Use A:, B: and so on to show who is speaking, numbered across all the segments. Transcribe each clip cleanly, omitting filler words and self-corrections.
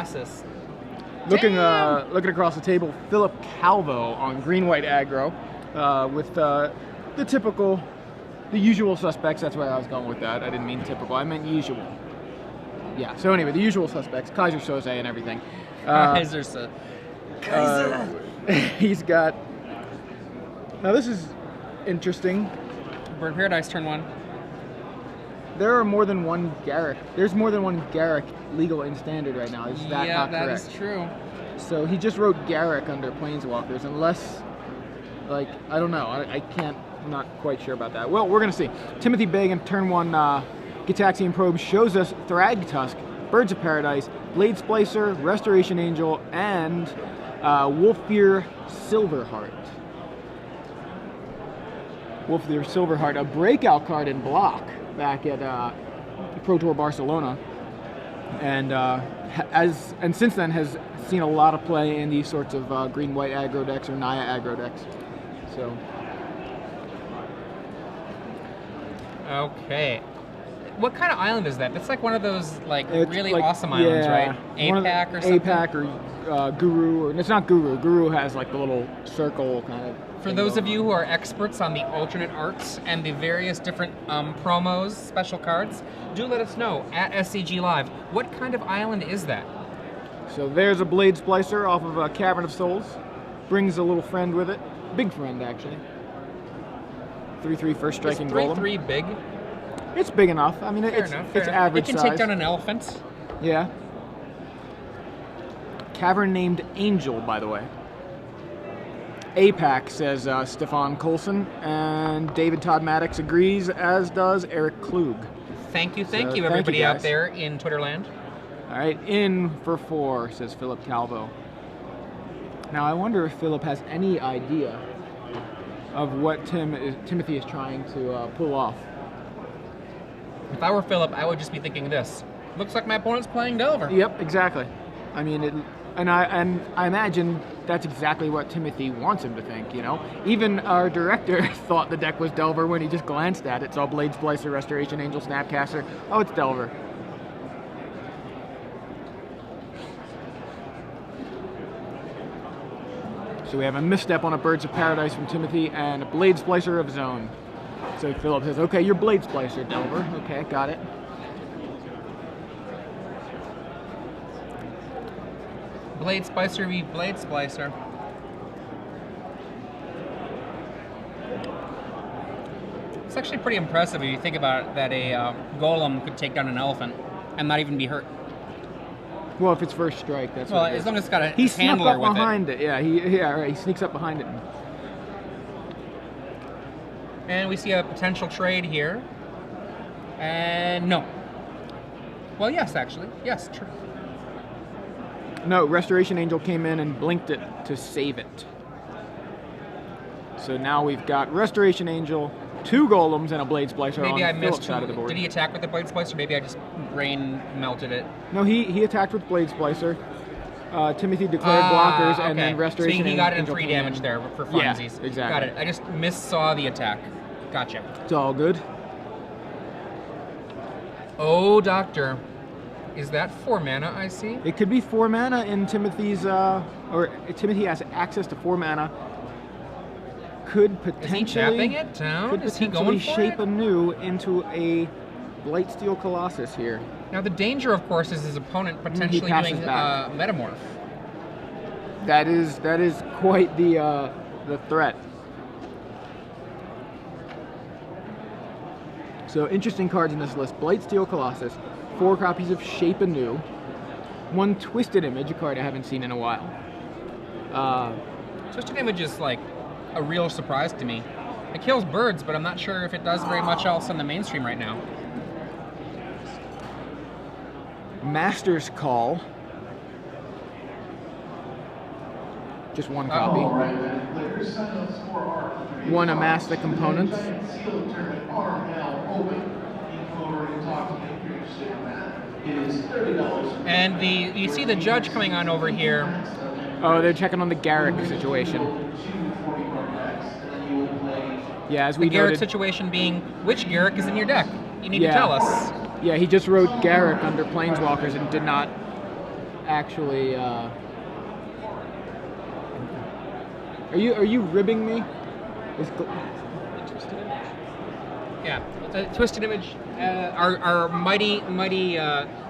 A: Colossus.
B: Looking across the table, Philip Calvo on green-white aggro with the usual suspects. That's why I was going with that. I didn't mean typical. I meant usual. Yeah. So anyway, the usual suspects: Kaiser Soze and everything.
A: Kaiser Soze.
B: He's got. Now this is interesting.
A: Bird Paradise turn 1.
B: There are more than one Garrick. There's more than one Garrick legal in standard right now. Is that not correct?
A: Yeah, that is true.
B: So he just wrote Garrick under Planeswalkers, unless, like, I don't know. I can't, I'm not quite sure about that. Well, we're going to see. Timothy Bagen, turn 1, Gitaxian Probe shows us Thragtusk, Birds of Paradise, Blade Splicer, Restoration Angel, and Wolfear Silverheart. Wolfear Silverheart, a breakout card in block back at Pro Tour Barcelona, and since then has seen a lot of play in these sorts of green-white aggro decks or Naya aggro decks. So,
A: okay, what kind of island is that? That's like one of those really
B: like,
A: awesome islands, right? APAC or something.
B: APAC or Guru, or it's not Guru. Guru has like the little circle kind of.
A: For those of you who are experts on the alternate arts and the various different promos, special cards, do let us know at SCG Live. What kind of island is that?
B: So there's a Blade Splicer off of Cavern of Souls. Brings a little friend with it. Big friend, actually. 3/3 first striking golem.
A: Is 3/3 big?
B: It's big enough. I mean, it's average size.
A: It can take down an elephant.
B: Yeah. Cavern named Angel, by the way. APAC, says Stefan Colson, and David Todd Maddox agrees, as does Eric Klug.
A: Thank you, everybody out there in Twitterland.
B: All right, in for 4, says Philip Calvo. Now, I wonder if Philip has any idea of what Timothy is trying to pull off.
A: If I were Philip, I would just be thinking this. Looks like my opponent's playing Delver.
B: Yep, exactly. I mean, I imagine that's exactly what Timothy wants him to think, you know? Even our director thought the deck was Delver when he just glanced at it, saw Blade Splicer, Restoration Angel, Snapcaster. Oh, it's Delver. So we have a misstep on a Birds of Paradise from Timothy and a Blade Splicer of Zone. So Philip says, okay, you're Blade Splicer, Delver. Okay, got it.
A: Blade Splicer v. Blade Splicer. It's actually pretty impressive if you think about it, that a golem could take down an elephant and not even be hurt.
B: Well, if it's first strike, that's
A: well,
B: what it
A: as
B: is.
A: long as it's got a
B: he
A: handler with it.
B: He snuck up behind it. Yeah, right. He sneaks up behind it.
A: And we see a potential trade here. And no. Well, yes, actually. Yes, true.
B: No, Restoration Angel came in and blinked it to save it. So now we've got Restoration Angel, 2 golems, and a Blade Splicer on Philip's side of the board.
A: Did he attack with the Blade Splicer? Maybe I just brain melted it.
B: No, he attacked with Blade Splicer. Timothy declared blockers, and then Restoration Angel.
A: So he got it in 3 damage there for funsies.
B: Yeah, exactly.
A: Got it. I just missaw the attack. Gotcha.
B: It's all good.
A: Oh, Doctor. Is that 4 mana I see?
B: It could be 4 mana in Timothy's, or Timothy has access to 4 mana. Could potentially,
A: is he tapping it down?
B: Could
A: is he
B: potentially
A: going for
B: shape
A: it?
B: anew into a Blightsteel Colossus here.
A: Now the danger, of course, is his opponent potentially doing Metamorph.
B: That is quite the threat. So interesting cards in this list: Blightsteel Colossus, 4 copies of Shape Anew, 1 Twisted Image, a card I haven't seen in a while.
A: Twisted Image is like a real surprise to me. It kills birds, but I'm not sure if it does very much else in the mainstream right now.
B: Master's Call. Just 1 copy. 1 amass the components.
A: And you see the judge coming on over here.
B: Oh, they're checking on the Garrick situation. Yeah, as we
A: the Garrick
B: noted,
A: situation being, which Garrick is in your deck? You need to tell us.
B: Yeah, he just wrote Garrick under Planeswalkers and did not actually. Are you ribbing me?
A: Yeah, Twisted Image. Our mighty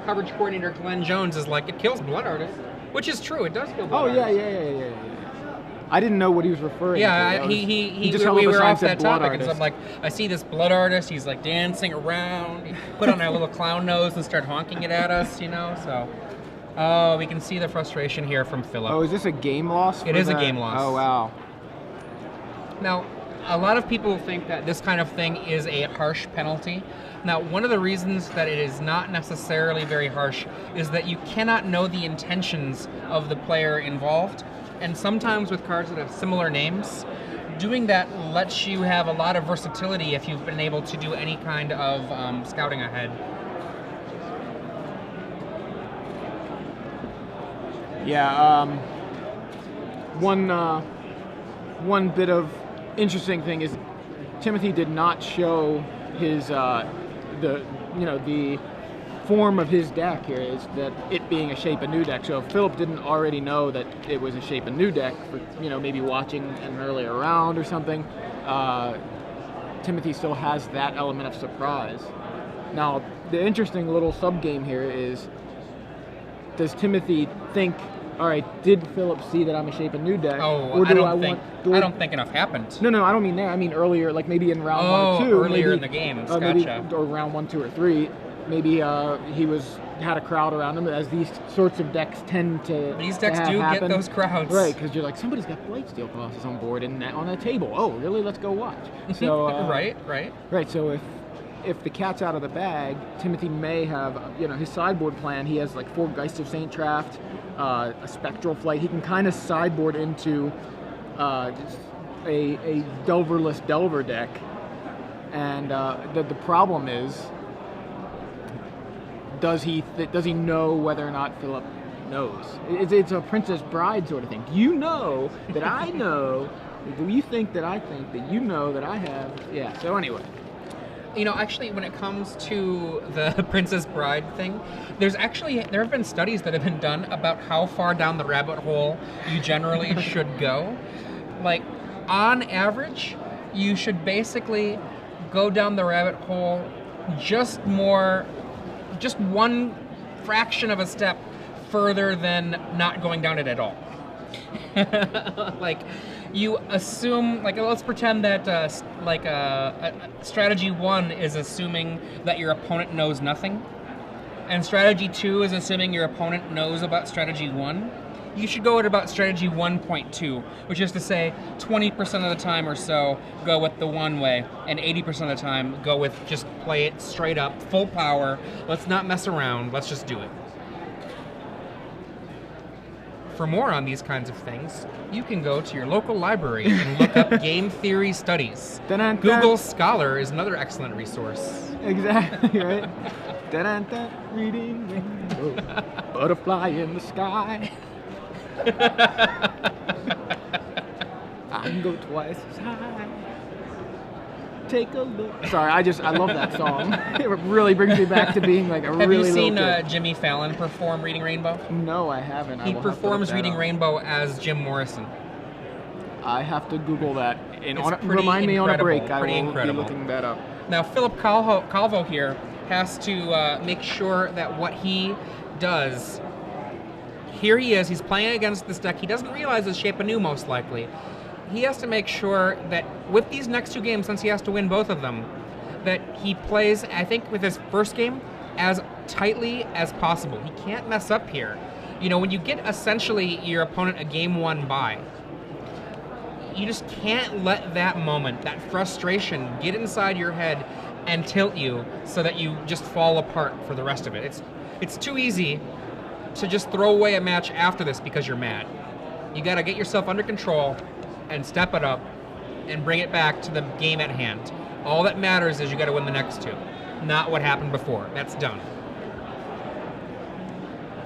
A: coverage coordinator Glenn Jones is like, it kills Blood Artist, which is true. It does kill Blood Artist.
B: Yeah. I didn't know what he was referring to.
A: Yeah, we were off that topic, and so I'm like, I see this Blood Artist. He's like dancing around. He put on a little clown nose and start honking it at us, So, we can see the frustration here from Philip.
B: Oh, is this a game loss?
A: It is a game loss.
B: Oh wow.
A: Now, a lot of people think that this kind of thing is a harsh penalty. Now, one of the reasons that it is not necessarily very harsh is that you cannot know the intentions of the player involved. And sometimes with cards that have similar names, doing that lets you have a lot of versatility if you've been able to do any kind of scouting ahead.
B: Yeah, one bit of interesting thing is Timothy did not show his the form of his deck here, is that it being a Shape Anew deck. So if Philip didn't already know that it was a Shape Anew deck, for, maybe watching an earlier round or something, Timothy still has that element of surprise. Now, the interesting little sub-game here is, does Timothy think, all right, did Philip see that I'm a Shape Anew deck?
A: Oh,
B: or
A: I don't think enough happened.
B: No, I don't mean there. I mean earlier, like maybe in round 1 or 2.
A: Earlier
B: maybe,
A: in the game.
B: Gotcha. Or round 1, 2, or 3. Maybe he had a crowd around him, as these sorts of decks tend to.
A: These decks do
B: happen.
A: get those crowds,
B: right? Because you're like, somebody's got Blightsteel Colossus on board and on a table. Oh, really? Let's go watch. So
A: right.
B: So if the cat's out of the bag, Timothy may have his sideboard plan. He has like 4 Geist of Saint Traft, a Spectral Flight. He can kind of sideboard into a Delverless Delver deck, and the problem is, does he know whether or not Philip knows? It's a Princess Bride sort of thing. Do you know that I know? Do you think that I think that you know that I have? Yeah. So anyway.
A: Actually, when it comes to the Princess Bride thing, there have been studies that have been done about how far down the rabbit hole you generally should go. Like, on average, you should basically go down the rabbit hole just one fraction of a step further than not going down it at all. Like, you assume, like, let's pretend that strategy 1 is assuming that your opponent knows nothing, and strategy 2 is assuming your opponent knows about strategy 1. You should go at about strategy 1.2, which is to say 20% of the time or so go with the one way, and 80% of the time go with just play it straight up, full power. Let's not mess around, let's just do it. For more on these kinds of things, you can go to your local library and look up game theory studies. Google Scholar is another excellent resource.
B: Exactly, right? Reading rainbow, butterfly in the sky. I can go twice as high. Take a look. Sorry, I love that song. It really brings me back to being like a really little kid.
A: Have you seen Jimmy Fallon perform Reading Rainbow?
B: No, I haven't.
A: He performs Reading Rainbow as Jim Morrison.
B: I have to Google that.
A: Remind
B: me on a break. I will
A: be
B: looking that up.
A: Now, Philip Calvo here has to make sure that what he does. Here he is. He's playing against this deck. He doesn't realize it's Shape Anew, most likely. He has to make sure that with these next 2 games, since he has to win both of them, that he plays, I think, with his first game as tightly as possible. He can't mess up here. When you get essentially your opponent a game 1 bye, you just can't let that moment, that frustration, get inside your head and tilt you so that you just fall apart for the rest of it. It's too easy to just throw away a match after this because you're mad. You got to get yourself under control and step it up and bring it back to the game at hand. All that matters is you got to win the next 2, not what happened before. That's done.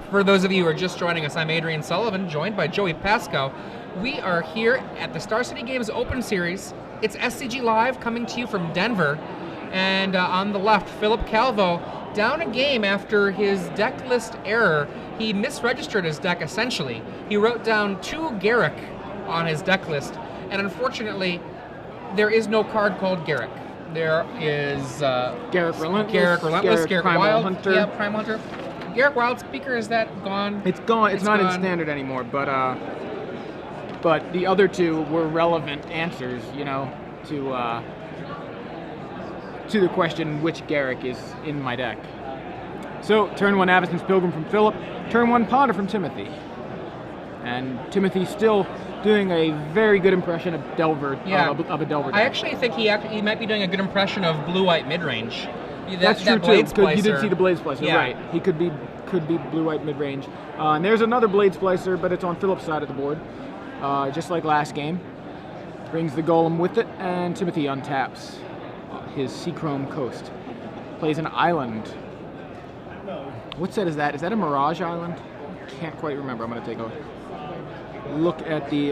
A: For those of you who are just joining us, I'm Adrian Sullivan, joined by Joey Pascoe. We are here at the Star City Games Open Series. It's SCG Live coming to you from Denver. And on the left, Philip Calvo, down a game after his deck list error. He misregistered his deck, essentially. He wrote down 2 Garrick on his deck list, and unfortunately, there is no card called Garrick. There is
B: Garrick Relentless,
A: Garrick
B: Primal
A: Wild.
B: Hunter.
A: Yeah, Primal Hunter. Garrick Wild Speaker, is that gone?
B: It's gone. It's not
A: gone.
B: in standard anymore, but the other 2 were relevant answers, you know, to the question which Garrick is in my deck. So, turn 1 Avacyn's Pilgrim from Philip, turn 1 Ponder from Timothy. And Timothy's still doing a very good impression of Delver, of a Delver deck.
A: I actually think he might be doing a good impression of blue-white mid-range.
B: That's true too, because you did see the Blade Splicer,
A: Yeah.
B: right. He could be blue-white mid-range. And there's another Blade Splicer, but it's on Philip's side of the board, just like last game. Brings the Golem with it, and Timothy untaps his Seachrome Coast. Plays an island. What set is that? Is that a Mirage Island? Can't quite remember. I'm going to take a look at the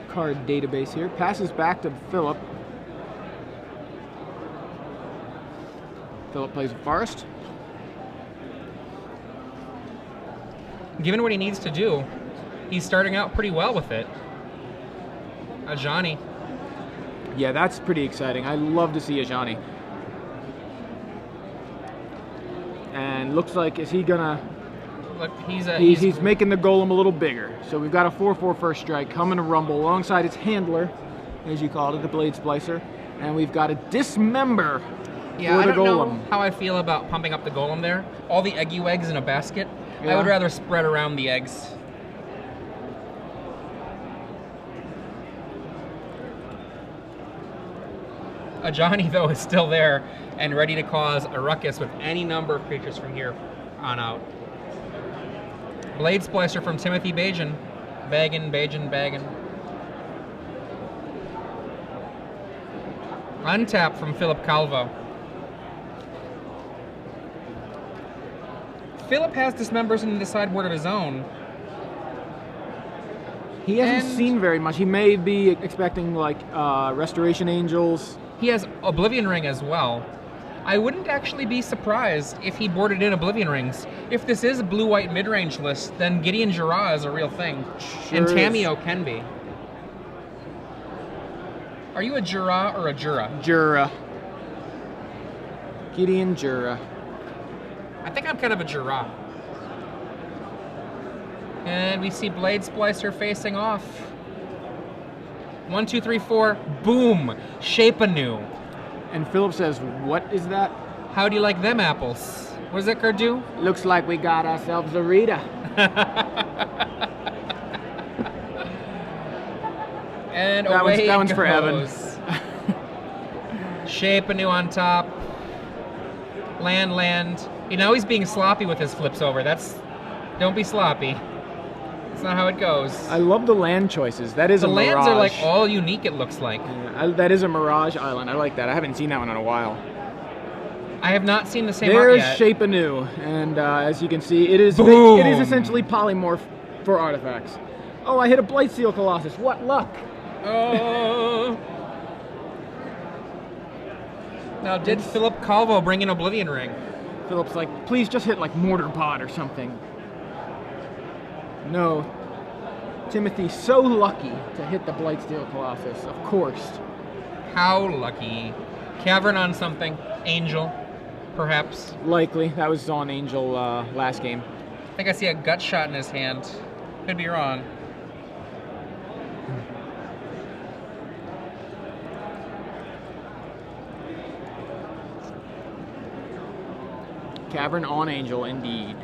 B: card database here. Passes back to Philip. Philip plays a Forest.
A: Given what he needs to do, he's starting out pretty well with it. Ajani.
B: Yeah, that's pretty exciting. I love to see Ajani. And looks like, is he gonna...
A: Look,
B: he's making the Golem a little bigger. So we've got a 4/4 first strike coming to Rumble alongside its handler, as you called it, the Blade Splicer. And we've got a Dismember
A: Yeah,
B: for
A: I
B: the
A: don't
B: Golem.
A: know how I feel about pumping up the Golem there. All the eggy eggs in a basket. I
B: Yeah.
A: would rather spread around the eggs. Ajani, though, is still there and ready to cause a ruckus with any number of creatures from here on out. Blade Splicer from Timothy Bagen. Bagen. Untap from Philip Calvo. Philip has Dismembers in the sideboard of his own.
B: He hasn't
A: And-
B: seen very much. He may be expecting like Restoration Angels.
A: He has Oblivion Ring as well. I wouldn't actually be surprised if he boarded in Oblivion Rings. If this is a blue-white mid-range list, then Gideon Jura is a real thing.
B: Sure
A: and
B: is.
A: Tameo can be. Are you a Jura or a Jura?
B: Jura. Gideon Jura.
A: I think I'm kind of a Jura. And we see Blade Splicer facing off. 1, 2, 3, 4. Boom! Shape anew.
B: And Philip says, what is that?
A: How do you like them apples? What does that card do?
B: Looks like we got ourselves a Rita.
A: And
B: That
A: away
B: one's
A: it
B: for Evan.
A: goes. Shape anew on top. Land. You know he's being sloppy with his flips over. Don't be sloppy. That's not how it goes.
B: I love the land choices. That is
A: The
B: a Mirage.
A: lands are like all unique, it looks like.
B: Yeah, that is a Mirage Island. I like that. I haven't seen that one in a while.
A: I have not seen the same art
B: There's
A: yet.
B: Shape anew, and as you can see, it is
A: Boom.
B: essentially polymorph for artifacts. Oh, I hit a Blightsteel Colossus. What luck!
A: Oh. Now, did Philip Calvo bring an Oblivion Ring?
B: Philip's like, please just hit like Mortar Pod or something. No. Timothy's so lucky to hit the Blightsteel Colossus, of course.
A: How lucky. Cavern on something. Angel, perhaps.
B: Likely. That was on Angel last game.
A: I think I see a gut shot in his hand. Could be wrong.
B: Cavern on Angel, indeed.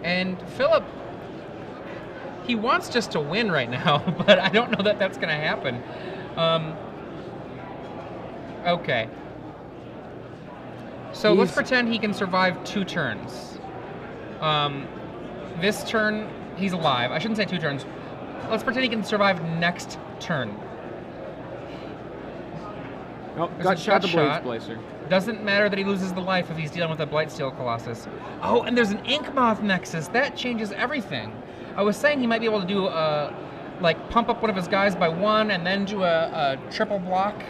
A: And Philip, he wants just to win right now, but I don't know that that's going to happen. Okay. So let's pretend he can survive 2 turns. This turn, he's alive. I shouldn't say 2 turns. Let's pretend he can survive next turn.
B: Oh,
A: There's
B: got
A: a
B: shot
A: gut
B: the
A: shot.
B: Blade Splicer.
A: Doesn't matter that he loses the life if he's dealing with a Blightsteel Colossus. Oh, and there's an Inkmoth Nexus. That changes everything. I was saying he might be able to do like pump up one of his guys by 1 and then do a triple block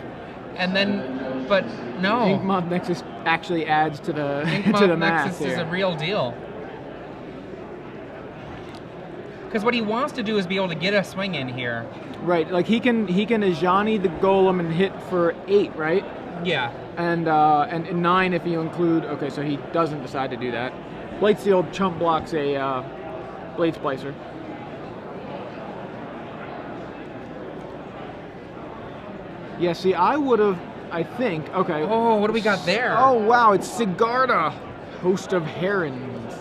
A: and then but no.
B: Inkmoth Nexus actually adds to the
A: Inkmoth
B: to the math
A: Nexus is
B: here.
A: a real deal. Because what he wants to do is be able to get a swing in here.
B: Right, like he can Ajani the Golem and hit for 8, right?
A: Yeah.
B: And 9 if you include. Okay, so he doesn't decide to do that. Blightsteel chump blocks a Blade Splicer. Yeah, see, I would have, I think, okay.
A: Oh, what do we got there?
B: Oh, wow, it's Sigarda, Host of Herons.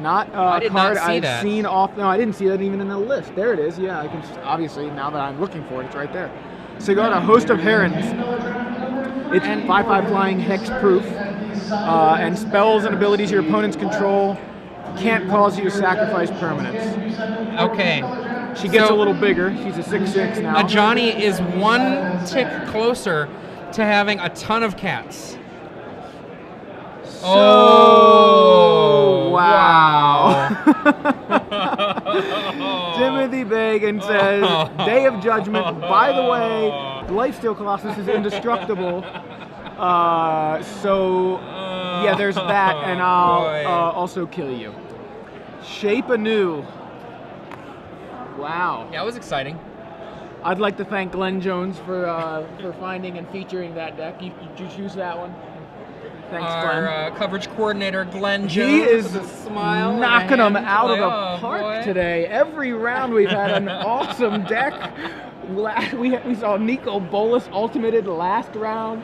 B: Not a
A: I did
B: card
A: not see
B: I've
A: that.
B: seen off. No, I didn't see that even in the list. There it is. Yeah, I can obviously, now that I'm looking for it, it's right there. Sigarda, Host of Herons. It's 5/5 flying, hex proof, and spells and abilities your opponents control can't cause you to sacrifice permanents.
A: Okay.
B: She gets
A: So-
B: a little bigger. She's a 6/6 now.
A: Ajani is one tick closer to having a ton of cats.
B: Oh, wow.
A: Wow.
B: Timothy Bagen says, Day of Judgment. By the way, Lifesteal Colossus is indestructible. So, yeah, there's that, and I'll also kill you. Shape Anew. Wow.
A: Yeah, it was exciting.
B: I'd like to thank Glenn Jones for finding and featuring that deck. Did you choose that one? Thanks, Glenn.
A: Our coverage coordinator, Glenn Jones,
B: He is
A: with a smile,
B: knocking them out of the
A: Oh,
B: park
A: boy.
B: today. Every round we've had an awesome deck. We saw Nico Bolas ultimated last round.